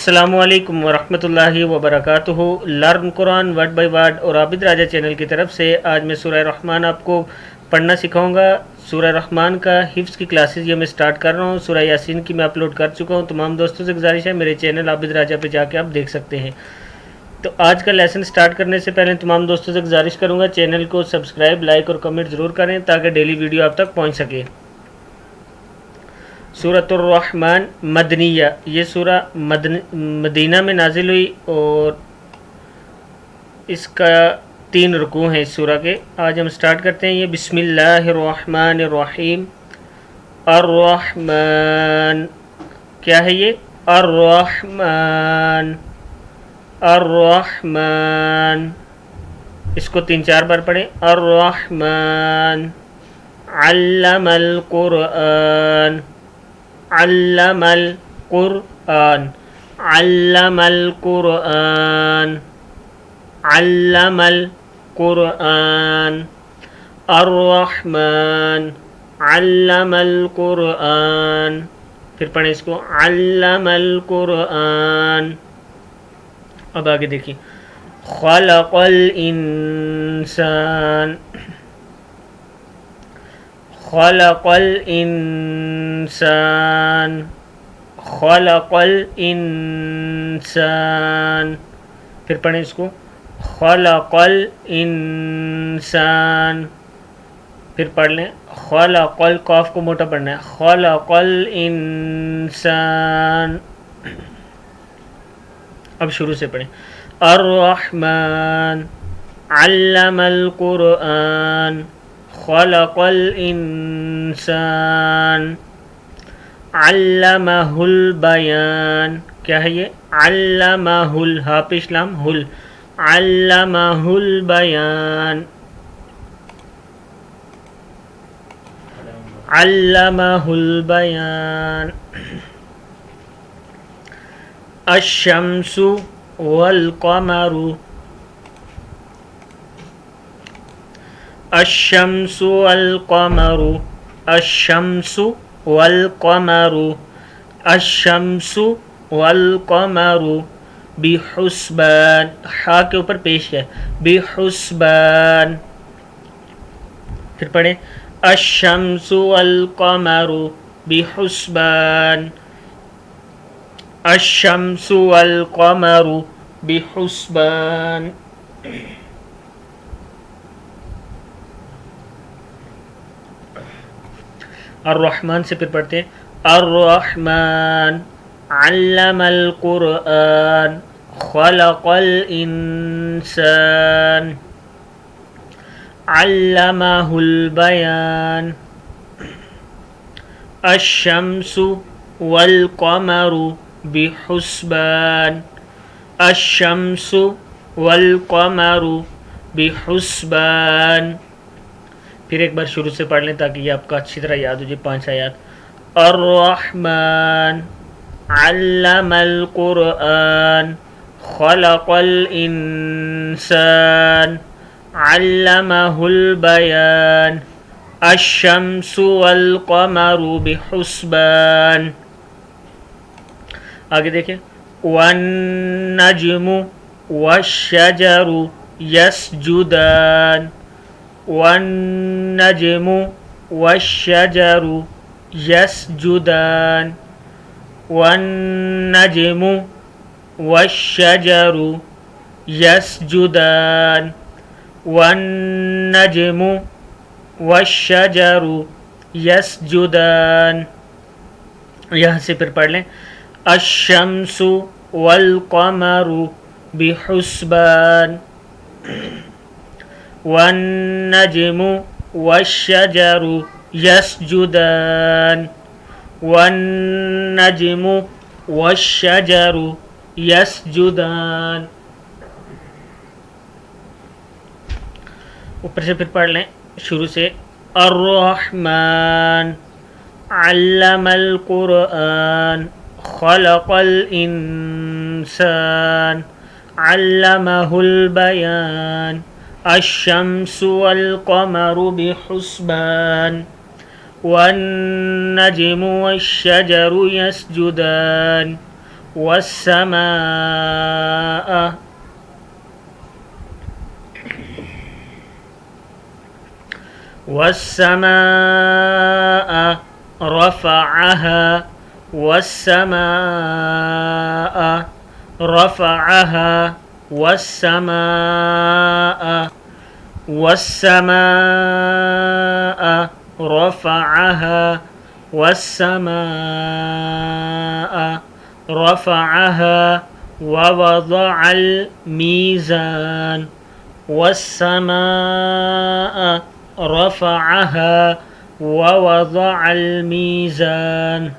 السلام علیکم ورحمۃ اللہ وبرکاتہ۔ Learn Quran word by word اور عابد راجہ چینل کی طرف سے آج میں سورہ رحمان آپ کو پڑھنا سکھاؤں گا۔ سورہ رحمان کا حفظ کی کلاسز یہ میں سٹارٹ کر رہا ہوں۔ سورہ یاسین کی میں اپلوڈ کر چکا ہوں۔ تمام دوستوں سے گزارش ہے میرے چینل عابد راجہ پہ جا کے آپ دیکھ سکتے ہیں۔ تو آج کا لیسن سٹارٹ کرنے سے پہلے تمام دوستوں سے گزارش کروں گا چینل کو سبسکرائب، لائک اور کمنٹ ضرور کریں تاکہ ڈیلی ویڈیو آپ تک پہنچ سکے۔ سورۃ الرحمن مدنیہ، یہ سورہ مدینہ میں نازل ہوئی اور اس کا 3 رکوع ہیں اس سورہ کے۔ آج ہم سٹارٹ کرتے ہیں۔ یہ بسم اللہ الرحمن الرحیم۔ الرحمن کیا ہے؟ یہ الرحمن الرحمن، اس کو 3-4 بار پڑھیں۔ الرحمن علم القرآن، علم القرآن، علم القرآن، علم القرآن، الرحمن علم القرآن، پھر پڑھیں اس کو علم القرآن۔ اب آگے دیکھیں، خلق الانسان، خلق الانسان، خلق الانسان، پھر پڑھیں اس کو خلق الانسان، پھر پڑھ لیں خلق القاف کو موٹا پڑھنا ہے، خلق الانسان۔ اب شروع سے پڑھیں۔ الرحمن علم القرآن، خلق الانسان، علمہ البیان، کیا ہے یہ؟ علمہ ہا پیش لام ہل، علمہ البیان، علمہ البیان۔ الشمس والقمر، الشمس والقمر، الشمس والقمر، الشمس والقمر بحسبان، ہا کے اوپر پیش ہے، بحسبان، پھر پڑھیں الشمس والقمر بحسبان، الشمس والقمر بحسبان۔ الرحمن سے پھر پڑھتے ہیں الرحمن علم القرآن، خلق الانسان، علمہ البیان، الشمس والقمر بحسبان، الشمس والقمر بحسبان۔ پھر ایک بار شروع سے پڑھ لیں تاکہ یہ آپ کا اچھی طرح یاد ہو جائے 5 آیات۔ الرحمن علم القرآن، خلق الانسان، علمہ البیان، الشمس والقمر بحسبان۔ آگے دیکھیں والنجم والشجر یسجدان، والنجم والشجر یسجدان، والنجم والشجر یسجدان، والنجم والشجر یسجدان۔ یہاں سے پھر پڑھ لیں الشمس والقمر بحسبان، والنجم والشجر یسجدان، والنجم والشجر یسجدان۔ اوپر سے پھر پڑھ لیں شروع سے الرحمن علم القرآن، خلق الانسان، علمہ البیان، الشمس والقمر بحسبان، والنجم والشجر يسجدان والسماء والسماء رفعها والسماء رفعها والسماء والسماء رفعها والسماء رفعها ووضع الميزان والسماء رفعها ووضع الميزان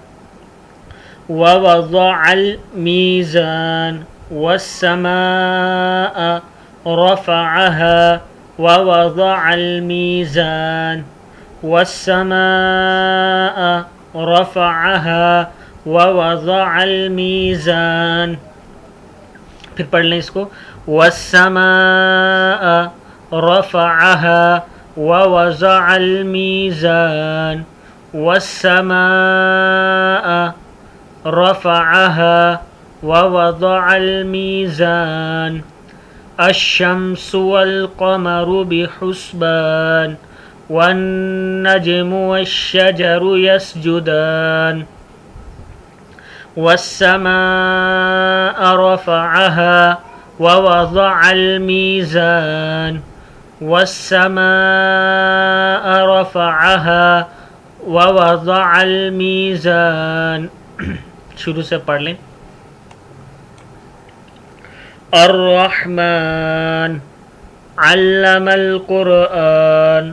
ووضع الميزان والسماء رفعها ووضع الميزان والسماء رفعها ووضع الميزان. پھر پڑھ لیں اس کو والسماء رفعها ووضع الميزان والسماء رفعها ووضع الميزان الشمس والقمر بحسبان والنجم والشجر يسجدان والسماء رفعها ووضع الميزان والسماء رفعها ووضع الميزان. شروع سے پڑھ لیں. الرحمن علم القرآن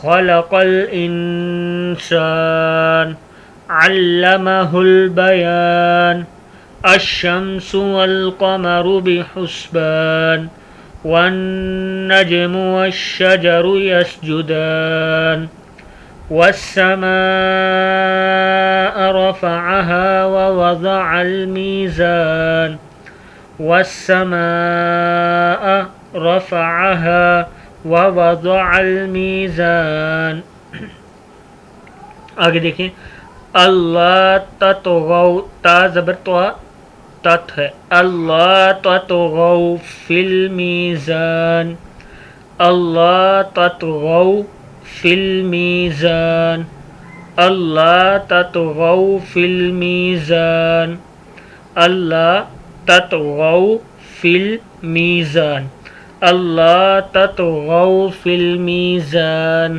خلق الإنسان علمه البيان الشمس والقمر بحسبان والنجم والشجر يسجدان والسماء رفعها ووضع الميزان والسماء رفعها ووضع الميزان. آگے دیکھیں اللہ تطغوا تا زبر تو تت ہے اللہ تطغوا فی المیزان اللہ تطغوا فی المیزان اللہ تطغوا فی المیزان اللہ تطغوا فی المیزان اللہ تطغوا فی المیزان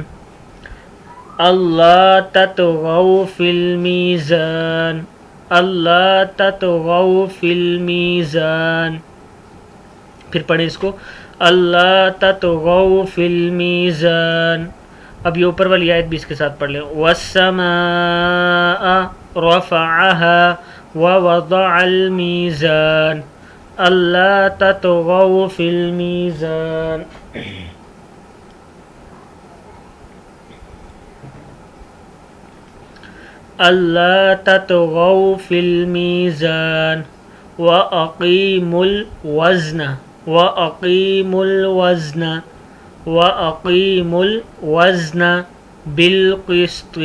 اللہ تطغوا فی المیزان اللہ تطغوا فی المیزان. پھر پڑھیں اس کو اللہ تطغوا فی المیزان. اب یہ اوپر والی آیت بھی اس کے ساتھ پڑھ لیں والسماء رفعها ووضع الميزان اللہ تطغوا فی المیزان. اللہ تطغوا فی المیزان وَأَقِيمُوا الْوَزْنَ وَأَقِيمُوا الْوَزْنَ وَأَقِيمُوا الْوَزْنَ بِالْقِسْطِ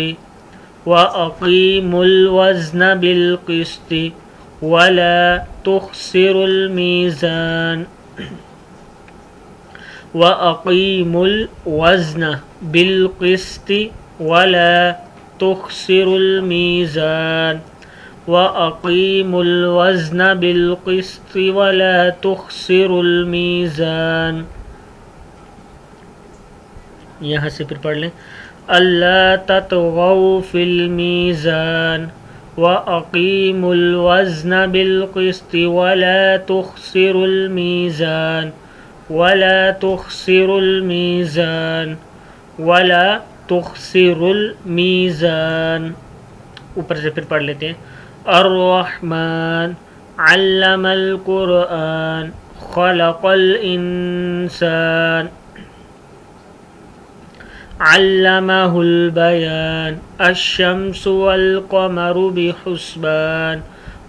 وَأَقِيمُوا الْوَزْنَ بِالْقِسْطِ وَلَا تُخْسِرُوا الْمِيزَانَ وَأَقِيمُوا الْوَزْنَ بِالْقِسْطِ وَلَا تُخْسِرُوا الْمِيزَانَ وَأَقِيمُوا الْوَزْنَ بِالْقِسْطِ وَلَا تُخْسِرُوا الْمِيزَانَ. یہاں سے پھر پڑھ لیں اللہ تطغوا فی المیزان وَأَقِيمُوا الْوَزْنَ بِالْقِسْطِ وَلَا تُخْسِرُوا الْمِيزَانَ وَلَا تُخْسِرُوا الْمِيزَانَ وَلَا تُخْسِرُوا الْمِيزَانَ. اوپر سے پھر پڑھ لیتے ہیں الرحمن علم القرآن خلق الانسان علمه البيان الشمس والقمر بحسبان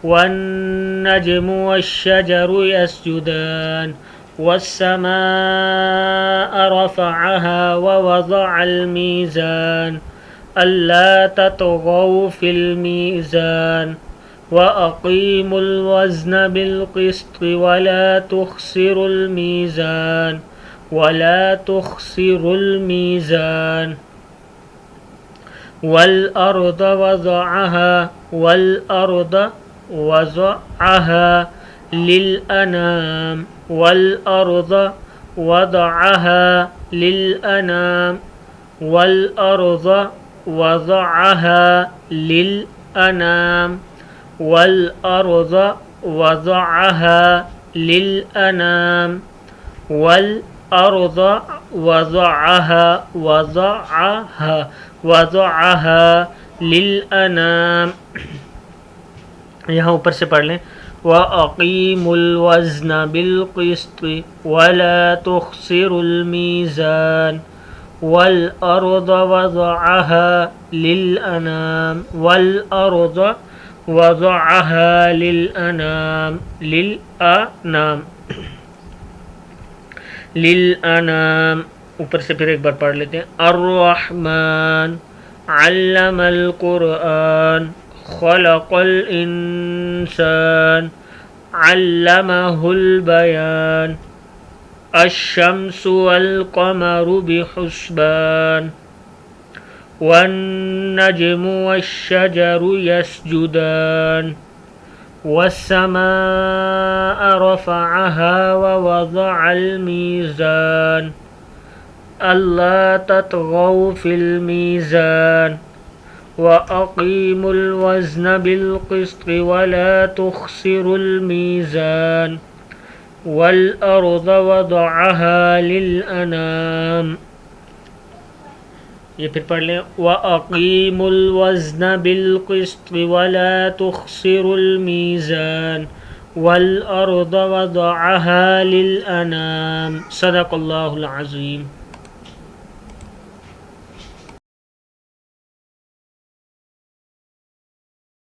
والنجم والشجر يسجدان والسماء رفعها ووضع الميزان ألا تطغوا في الميزان وأقيموا الوزن بالقسط ولا تخسروا الميزان ولا تخسروا الميزان والأرض وضعها للأنام والأرض وضعها للأنام والأرض وضعها للأنام والأرض وضعها للأنام والأرض وضعها للأنام. یہاں اوپر سے پڑھ لیں وَأَقِيمُوا الْوَزْنَ بِالْقِسْطِ وَلَا تُخْسِرُوا الْمِيزَانَ وَالْأَرْضَ وَضَعَهَا لِلْأَنَامِ وَالْأَرْضَ وَضَعَهَا لِلْأَنَامِ. اوپر سے پھر ایک بار پڑھ لیتے ہیں الرحمن علم القرآن خلق الإنسان علمه البيان الشمس والقمر بحسبان والنجم والشجر يسجدان والسماء رفعها ووضع الميزان ألا تطغوا في الميزان وأقيموا الوزن بالقسط ولا تخسروا الميزان والأرض وضعها للأنام. یہ پھر پڑھ لیں وَأَقِيمُوا الْوَزْنَ بِالْقِسْطِ وَلَا تُخْسِرُوا الْمِيزَانَ وَالْأَرْضَ وَضَعَهَا لِلْأَنَامِ. صدق اللہ العظیم.